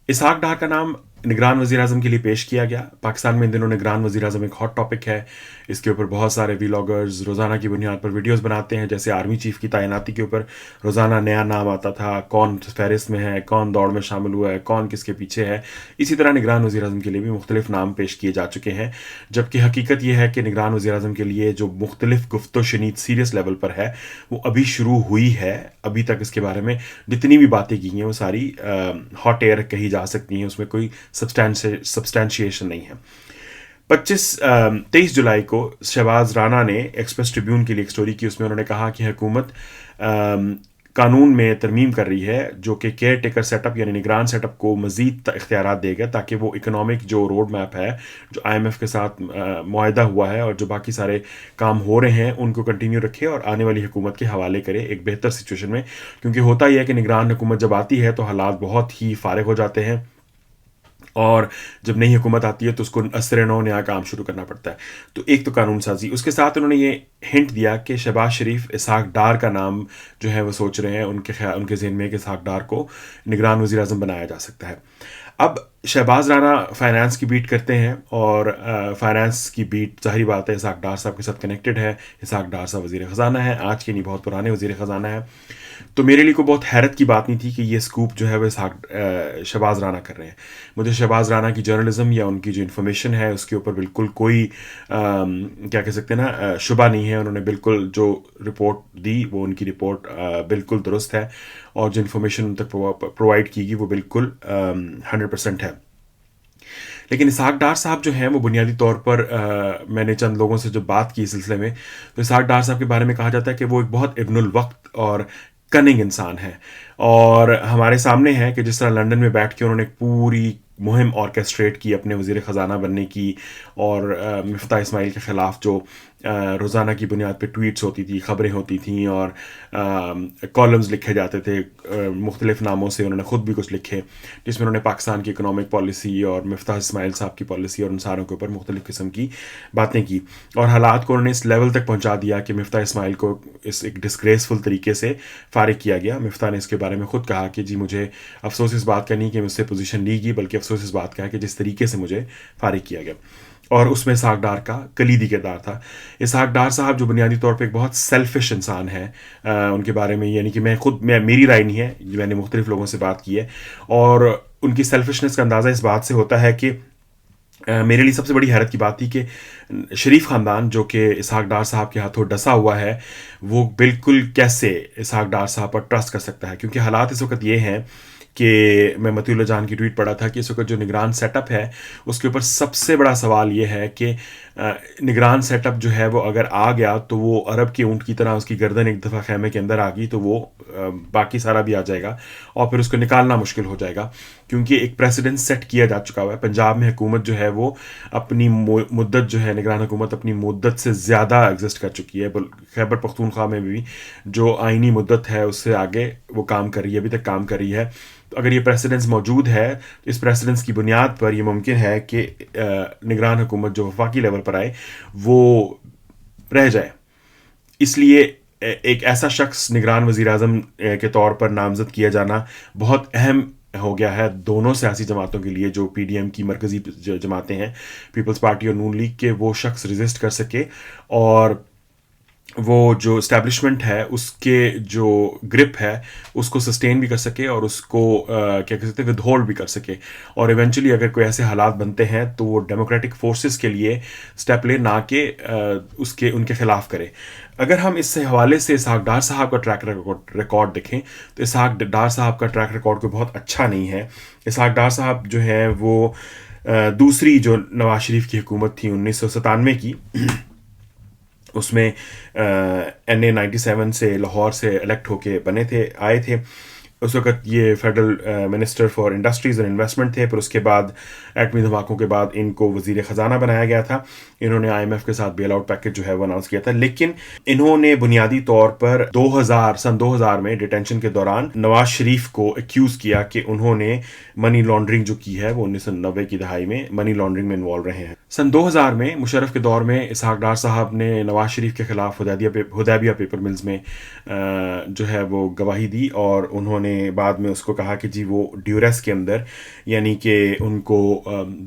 اسحاق ڈار کا نام نگران وزیر اعظم کے لیے پیش کیا گیا. پاکستان میں ان دنوں نگران وزیر اعظم ایک ہاٹ ٹاپک ہے. اس کے اوپر بہت سارے ویلاگرز روزانہ کی بنیاد پر ویڈیوز بناتے ہیں. جیسے آرمی چیف کی تعیناتی کے اوپر روزانہ نیا نام آتا تھا, کون فہرست میں ہے, کون دوڑ میں شامل ہوا ہے, کون کس کے پیچھے ہے. اسی طرح نگران وزیر اعظم کے لیے بھی مختلف نام پیش کیے جا چکے ہیں, جبکہ حقیقت یہ ہے کہ نگران وزیر اعظم کے لیے جو مختلف گفت و شنید سیریس لیول پر ہے وہ ابھی شروع ہوئی ہے. ابھی تک اس کے بارے میں جتنی بھی باتیں کی ہیں وہ ساری ہاٹ ایئر کہی جا سکتی ہیں, اس میں کوئی سبسٹینشیشن نہیں ہے. 23 جولائی کو شہباز رانا نے ایکسپریس ٹریبیون کے لیے ایک سٹوری کی. اس میں انہوں نے کہا کہ حکومت قانون میں ترمیم کر رہی ہے جو کہ کیئر ٹیکر سیٹ اپ یعنی نگران سیٹ اپ کو مزید اختیارات دے گا تاکہ وہ اکنامک جو روڈ میپ ہے جو آئی ایم ایف کے ساتھ معاہدہ ہوا ہے اور جو باقی سارے کام ہو رہے ہیں ان کو کنٹینیو رکھے اور آنے والی حکومت کے حوالے کرے ایک بہتر سچویشن میں. کیونکہ ہوتا یہ ہے کہ نگران حکومت جب آتی ہے تو حالات بہت ہی فارغ ہو جاتے ہیں, اور جب نئی حکومت آتی ہے تو اس کو اثر نو نیا کام شروع کرنا پڑتا ہے. تو ایک تو قانون سازی, اس کے ساتھ انہوں نے یہ ہنٹ دیا کہ شہباز شریف اسحاق ڈار کا نام جو ہے وہ سوچ رہے ہیں, ان کے ذہن میں کہ اسحاق ڈار کو نگران وزیر اعظم بنایا جا سکتا ہے. اب شہباز رانا فائنانس کی بیٹ کرتے ہیں, اور فائنانس کی بیٹ ظاہری بات ہے اسحاق ڈار صاحب کے ساتھ کنیکٹڈ ہے. اسحاق ڈار صاحب وزیر خزانہ ہے, آج کے نہیں بہت پرانے وزیر خزانہ ہے. تو میرے لیے کوئی بہت حیرت کی بات نہیں تھی کہ یہ سکوپ جو ہے وہ شہباز رانا کر رہے ہیں. مجھے شہباز رانا کی جرنلزم یا ان کی جو انفارمیشن ہے اس کے اوپر بالکل کوئی کیا کہہ سکتے ہیں نا شبہ نہیں ہے. انہوں نے بالکل جو رپورٹ دی وہ ان کی رپورٹ بالکل درست ہے, اور جو انفارمیشن ان تک پرووائڈ کی گئی وہ بالکل 100% ہے. لیکن اسحاق ڈار صاحب جو ہیں وہ بنیادی طور پر میں نے چند لوگوں سے جو بات کی اس سلسلے میں, تو اسحاق ڈار صاحب کے بارے میں کہا جاتا ہے کہ وہ ایک بہت ابن الوقت اور کننگ انسان ہے, اور ہمارے سامنے ہے کہ جس طرح لنڈن میں بیٹھ کے انہوں نے پوری مہم آرکیسٹریٹ کی اپنے وزیر خزانہ بننے کی, اور مفتاح اسماعیل کے خلاف جو روزانہ کی بنیاد پہ ٹویٹس ہوتی تھی, خبریں ہوتی تھیں, اور کالمز لکھے جاتے تھے مختلف ناموں سے. انہوں نے خود بھی کچھ لکھے جس میں انہوں نے پاکستان کی اکنامک پالیسی اور مفتاح اسماعیل صاحب کی پالیسی اور ان ساروں کے اوپر مختلف قسم کی باتیں کی, اور حالات کو انہوں نے اس لیول تک پہنچا دیا کہ مفتاح اسماعیل کو اس ایک ڈسگریسفل طریقے سے فارغ کیا گیا. مفتاح نے اس کے بارے میں خود کہا کہ جی مجھے افسوس اس بات کا نہیں کہ مجھ سے پوزیشن لی گئی, بلکہ افسوس اس بات کا ہے کہ جس طریقے سے مجھے فارغ کیا گیا. اور اس میں اسحاق ڈار کا کلیدی کردار تھا. اسحاق ڈار صاحب جو بنیادی طور پہ ایک بہت سیلفش انسان ہے, ان کے بارے میں یعنی کہ میری رائے نہیں ہے, میں نے مختلف لوگوں سے بات کی ہے, اور ان کی سیلفشنس کا اندازہ اس بات سے ہوتا ہے کہ میرے لیے سب سے بڑی حیرت کی بات تھی کہ شریف خاندان جو کہ اسحاق ڈار صاحب کے ہاتھوں ڈسا ہوا ہے وہ بالکل کیسے اسحاق ڈار صاحب پر ٹرسٹ کر سکتا ہے. کیونکہ حالات اس وقت یہ ہیں کہ میں مطیع اللہ جان کی ٹویٹ پڑھا تھا کہ اس وقت جو نگران سیٹ اپ ہے اس کے اوپر سب سے بڑا سوال یہ ہے کہ نگران سیٹ اپ جو ہے وہ اگر آ گیا تو وہ عرب کے اونٹ کی طرح اس کی گردن ایک دفعہ خیمے کے اندر آ گئی تو وہ باقی سارا بھی آ جائے گا, اور پھر اس کو نکالنا مشکل ہو جائے گا. کیونکہ ایک پریسیڈنٹ سیٹ کیا جا چکا ہوا ہے. پنجاب میں حکومت جو ہے وہ اپنی مدت جو ہے نگران حکومت اپنی مدت سے زیادہ ایگزسٹ کر چکی ہے. خیبر پختونخوا میں بھی جو آئینی مدت ہے اس سے آگے وہ کام کر رہی ہے, ابھی تک کام کر رہی ہے. تو اگر یہ پریسیڈنس موجود ہے تو اس پریسیڈنس کی بنیاد پر یہ ممکن ہے کہ نگران حکومت جو وفاقی لیول پر آئے وہ رہ جائے. اس لیے ایک ایسا شخص نگران وزیر اعظم کے طور پر نامزد کیا جانا بہت اہم ہو گیا ہے دونوں سیاسی جماعتوں کے لیے, جو پی ڈی ایم کی مرکزی جماعتیں ہیں پیپلز پارٹی اور نون لیگ کے. وہ شخص ریزسٹ کر سکے اور وہ جو اسٹیبلشمنٹ ہے اس کے جو گرپ ہے اس کو سسٹین بھی کر سکے, اور اس کو کیا کہہ سکتے ہیں ود ہولڈ بھی کر سکے. اور ایونچولی اگر کوئی ایسے حالات بنتے ہیں تو وہ ڈیموکریٹک فورسز کے لیے اسٹیپ لے, نہ کہ ان کے خلاف کرے. اگر ہم اس سے حوالے سے اسحاق ڈار صاحب کا ٹریک ریکارڈ دیکھیں تو اسحاق ڈار صاحب کا ٹریک ریکارڈ کوئی بہت اچھا نہیں ہے. اسحاق ڈار صاحب جو ہے وہ دوسری جو نواز شریف کی حکومت تھی 1997 کی, اس میں NA-97 سے لاہور سے الیکٹ ہو کے آئے تھے. اس وقت یہ federal minister for industries and investment تھے. پھر اس کے بعد ایٹمی دھماکوں کے بعد ان کو وزیر خزانہ بنایا گیا تھا. انہوں نے آئی ایم ایف کے ساتھ بیل آؤٹ پیکج جو ہے وہ اناؤنس کیا تھا. لیکن انہوں نے بنیادی طور پر سن 2000 میں ڈیٹینشن کے دوران نواز شریف کو ایکیوز کیا کہ انہوں نے منی لانڈرنگ جو کی ہے وہ 1990 کی دہائی میں منی لانڈرنگ میں انوالو رہے ہیں. سن 2000 میں مشرف کے دور میں اسحاق ڈار صاحب نے نواز شریف کے خلاف حدیبیہ پیپر ملز میں جو ہے وہ گواہی دی, اور انہوں نے نے بعد میں اس کو کہا کہ جی وہ ڈیوریس کے اندر یعنی کہ ان کو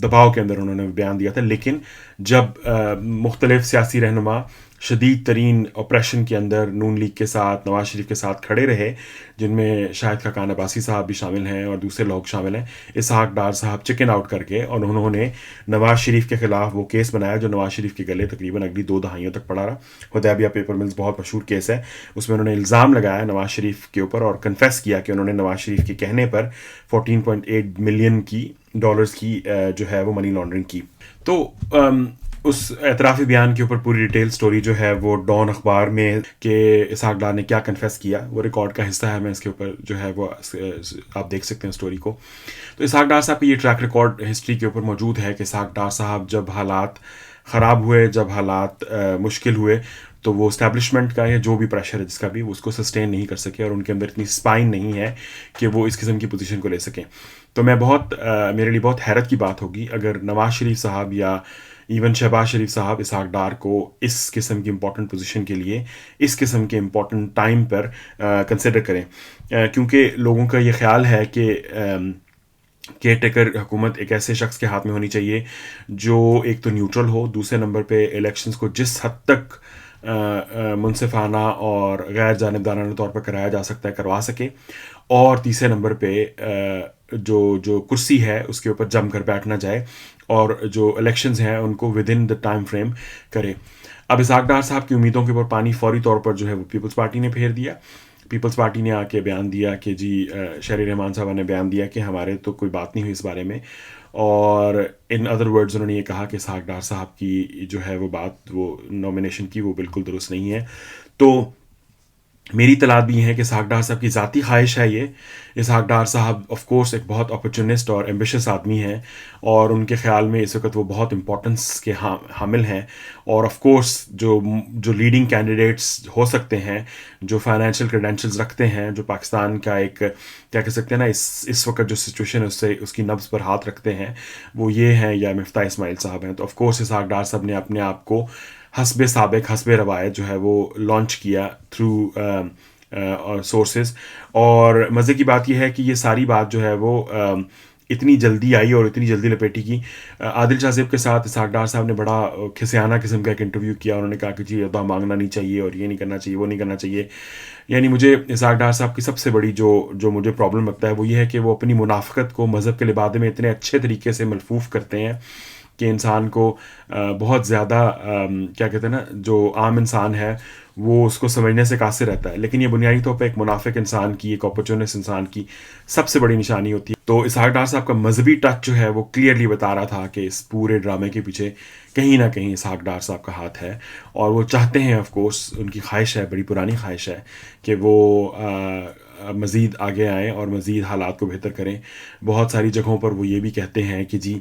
دباؤ کے اندر انہوں نے بیان دیا تھا. لیکن جب مختلف سیاسی رہنما شدید ترین آپریشن کے اندر نون لیگ کے ساتھ نواز شریف کے ساتھ کھڑے رہے, جن میں شاہد خاقان عباسی صاحب بھی شامل ہیں اور دوسرے لوگ شامل ہیں, اسحاق ڈار صاحب چکن آؤٹ کر کے اور انہوں نے نواز شریف کے خلاف وہ کیس بنایا جو نواز شریف کے گلے تقریباً اگلی 2 دہائیوں تک پڑا رہا. حدیبیہ پیپر ملز بہت مشہور کیس ہے, اس میں انہوں نے الزام لگایا نواز شریف کے اوپر اور کنفیس کیا کہ انہوں نے نواز شریف کے کہنے پر 14.8 ملین ڈالرز کی جو ہے وہ منی لانڈرنگ کی. تو اس اعترافی بیان کے اوپر پوری ڈیٹیل سٹوری جو ہے وہ ڈان اخبار میں کہ اسحاق ڈار نے کیا کنفیس کیا, وہ ریکارڈ کا حصہ ہے, میں اس کے اوپر جو ہے وہ آپ دیکھ سکتے ہیں سٹوری کو. تو اسحاق ڈار صاحب کی یہ ٹریک ریکارڈ ہسٹری کے اوپر موجود ہے کہ اسحاق ڈار صاحب جب حالات خراب ہوئے, جب حالات مشکل ہوئے, تو وہ اسٹیبلشمنٹ کا یا جو بھی پریشر ہے جس کا بھی, وہ اس کو سسٹین نہیں کر سکے اور ان کے اندر اتنی اسپائن نہیں ہے کہ وہ اس قسم کی پوزیشن کو لے سکیں. تو میرے لیے بہت حیرت کی بات ہوگی اگر نواز شریف صاحب یا ایون شہباز شریف صاحب اسحاق ڈار کو اس قسم کی امپورٹنٹ پوزیشن کے لیے اس قسم کے امپورٹنٹ ٹائم پر کنسیڈر کریں, کیونکہ لوگوں کا یہ خیال ہے کہ کیئر ٹیکر حکومت ایک ایسے شخص کے ہاتھ میں ہونی چاہیے جو ایک تو نیوٹرل ہو, دوسرے نمبر پہ الیکشنز کو جس حد تک منصفانہ اور غیر جانبدارانہ طور پر کرایا جا سکتا ہے کروا سکے, اور تیسرے نمبر پہ جو کرسی ہے اس کے اوپر جم کر بیٹھ نہ جائے اور جو الیکشنز ہیں ان کو with in the time frame کرے. اب اسحاق ڈار صاحب کی امیدوں کے اوپر پانی فوری طور پر جو ہے وہ پیپلز پارٹی نے پھیر دیا. پیپلز پارٹی نے آ کے بیان دیا کہ جی شہری رحمان صاحبہ نے بیان دیا کہ ہمارے تو کوئی بات نہیں ہوئی اس بارے میں, اور ان ادر ورڈز انہوں نے یہ کہا کہ اسحاق ڈار صاحب کی جو ہے وہ بات, وہ نومینیشن کی, وہ بالکل درست نہیں ہے. تو میری اطلاعات بھی یہ ہے کہ اسحاق ڈار صاحب کی ذاتی خواہش ہے یہ. اسحاق ڈار صاحب آف کورس ایک بہت اپرچونسٹ اور ایمبیشس آدمی ہیں, اور ان کے خیال میں اس وقت وہ بہت امپورٹنس کے حامل ہیں, اور آف کورس جو لیڈنگ کینڈیڈیٹس ہو سکتے ہیں, جو فائنینشیل کریڈینشلز رکھتے ہیں, جو پاکستان کا ایک کیا کہہ سکتے ہیں نا اس وقت جو سچویشن ہے اس کی نبض پر ہاتھ رکھتے ہیں, وہ یہ ہیں یا مفتاح اسماعیل صاحب ہیں. تو آف کورس اسحاق ڈار صاحب نے اپنے آپ کو حسب سابق حسب روایت جو ہے وہ لانچ کیا تھرو سورسز. اور مزے کی بات یہ ہے کہ یہ ساری بات جو ہے وہ اتنی جلدی آئی اور اتنی جلدی لپیٹی کی. عادل شاہ زیب کے ساتھ اسحاق ڈار صاحب نے بڑا کھسیانہ قسم کا ایک انٹرویو کیا, انہوں نے کہا کہ جی عہدہ مانگنا نہیں چاہیے اور یہ نہیں کرنا چاہیے, وہ نہیں کرنا چاہیے. یعنی مجھے اسحاق ڈار صاحب کی سب سے بڑی جو مجھے پرابلم لگتا ہے وہ یہ ہے کہ وہ اپنی منافقت کو مذہب کے لبادے میں اتنے اچھے طریقے سے ملفوف کرتے ہیں کہ انسان کو بہت زیادہ کیا کہتے ہیں نا, جو عام انسان ہے وہ اس کو سمجھنے سے قاصر رہتا ہے. لیکن یہ بنیادی طور پہ ایک منافق انسان کی, ایک اپرچونسٹ انسان کی سب سے بڑی نشانی ہوتی ہے. تو اسحاق ڈار صاحب کا مذہبی ٹچ جو ہے وہ کلیئرلی بتا رہا تھا کہ اس پورے ڈرامے کے پیچھے کہیں نہ کہیں اسحاق ڈار صاحب کا ہاتھ ہے, اور وہ چاہتے ہیں آف کورس, ان کی خواہش ہے, بڑی پرانی خواہش ہے کہ وہ مزید آگے آئیں اور مزید حالات کو بہتر کریں. بہت ساری جگہوں پر وہ یہ بھی کہتے ہیں کہ جی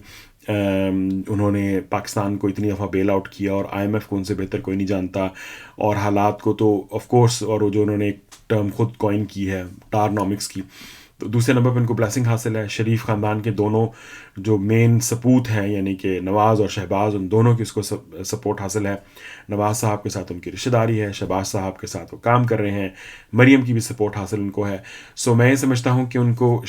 انہوں نے پاکستان کو اتنی دفعہ بیل آؤٹ کیا اور آئی ایم ایف کو ان سے بہتر کوئی نہیں جانتا, اور حالات کو تو آف کورس, اور وہ جو انہوں نے ایک ٹرم خود کوائن کی ہے ٹارنامکس کی. تو دوسرے نمبر پہ ان کو بلیسنگ حاصل ہے. شریف خاندان کے دونوں جو مین سپوت ہیں یعنی کہ نواز اور شہباز, ان دونوں کی اس کو سپورٹ حاصل ہے. نواز صاحب کے ساتھ ان کی رشتہ داری ہے, شہباز صاحب کے ساتھ وہ کام کر رہے ہیں, مریم کی بھی سپورٹ حاصل ان کو ہے. سو میں یہ سمجھتا ہوں کہ ان کو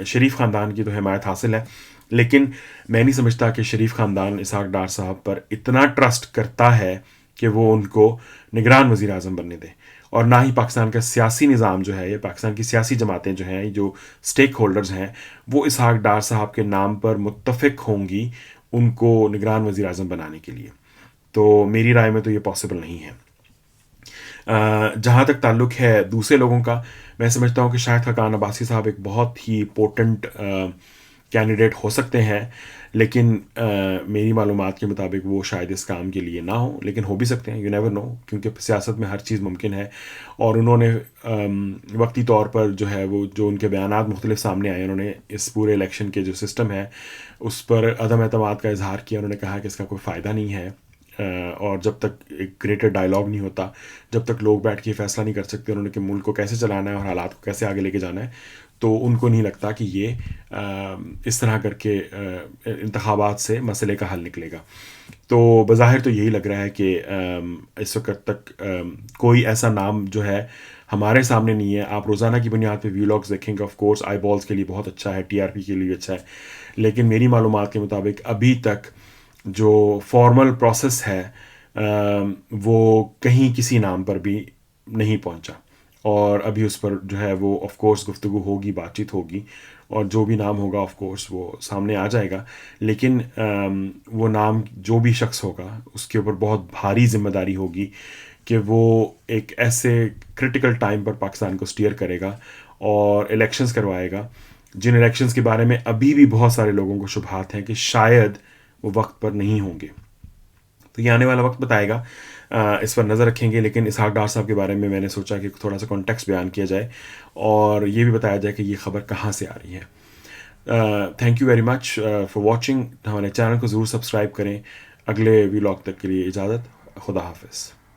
شریف خاندان کی تو حمایت حاصل ہے, لیکن میں نہیں سمجھتا کہ شریف خاندان اسحاق ڈار صاحب پر اتنا ٹرسٹ کرتا ہے کہ وہ ان کو نگران وزیر اعظم بننے دیں. اور نہ ہی پاکستان کا سیاسی نظام جو ہے, یا پاکستان کی سیاسی جماعتیں جو ہیں, جو سٹیک ہولڈرز ہیں, وہ اسحاق ڈار صاحب کے نام پر متفق ہوں گی ان کو نگران وزیر اعظم بنانے کے لیے. تو میری رائے میں تو یہ پاسبل نہیں ہے. جہاں تک تعلق ہے دوسرے لوگوں کا, میں سمجھتا ہوں کہ شاہد خاقان عباسی صاحب ایک بہت ہی پورٹنٹ کینڈیڈیٹ ہو سکتے ہیں, لیکن میری معلومات کے مطابق وہ شاید اس کام کے لیے نہ ہوں, لیکن ہو بھی سکتے ہیں, یو نیور نو, کیونکہ سیاست میں ہر چیز ممکن ہے. اور انہوں نے وقتی طور پر جو ہے وہ جو ان کے بیانات مختلف سامنے آئے, انہوں نے اس پورے الیکشن کے جو سسٹم ہے اس پر عدم اعتماد کا اظہار کیا. انہوں نے کہا کہ اس کا کوئی فائدہ نہیں ہے, اور جب تک ایک گریٹر ڈائلاگ نہیں ہوتا, جب تک لوگ بیٹھ کے فیصلہ نہیں کر سکتے انہوں نے کہ ملک کو کیسے چلانا ہے اور حالات کو کیسے آگے لے کے جانا ہے, تو ان کو نہیں لگتا کہ یہ اس طرح کر کے انتخابات سے مسئلے کا حل نکلے گا. تو بظاہر تو یہی لگ رہا ہے کہ اس وقت تک کوئی ایسا نام جو ہے ہمارے سامنے نہیں ہے. آپ روزانہ کی بنیاد پہ ویلاگس دیکھیں گے, آف کورس آئی بالس کے لیے بہت اچھا ہے, ٹی آر پی کے لیے اچھا ہے, لیکن میری معلومات کے مطابق ابھی تک جو فارمل پروسیس ہے وہ کہیں کسی نام پر بھی نہیں پہنچا, اور ابھی اس پر جو ہے وہ آف کورس گفتگو ہوگی, بات چیت ہوگی, اور جو بھی نام ہوگا آف کورس وہ سامنے آ جائے گا. لیکن وہ نام جو بھی شخص ہوگا اس کے اوپر بہت بھاری ذمہ داری ہوگی کہ وہ ایک ایسے کرٹیکل ٹائم پر پاکستان کو سٹیئر کرے گا اور الیکشنز کروائے گا جن الیکشنز کے بارے میں ابھی بھی بہت سارے لوگوں کو شبہات ہیں کہ شاید وہ وقت پر نہیں ہوں گے. تو یہ آنے والا وقت بتائے گا, اس پر نظر رکھیں گے. لیکن اسحاق ڈار صاحب کے بارے میں میں نے سوچا کہ تھوڑا سا کانٹیکسٹ بیان کیا جائے اور یہ بھی بتایا جائے کہ یہ خبر کہاں سے آ رہی ہے. Thank you very much for watching. ہمارے چینل کو ضرور سبسکرائب کریں. اگلے ویلاگ تک کے لیے اجازت, خدا حافظ.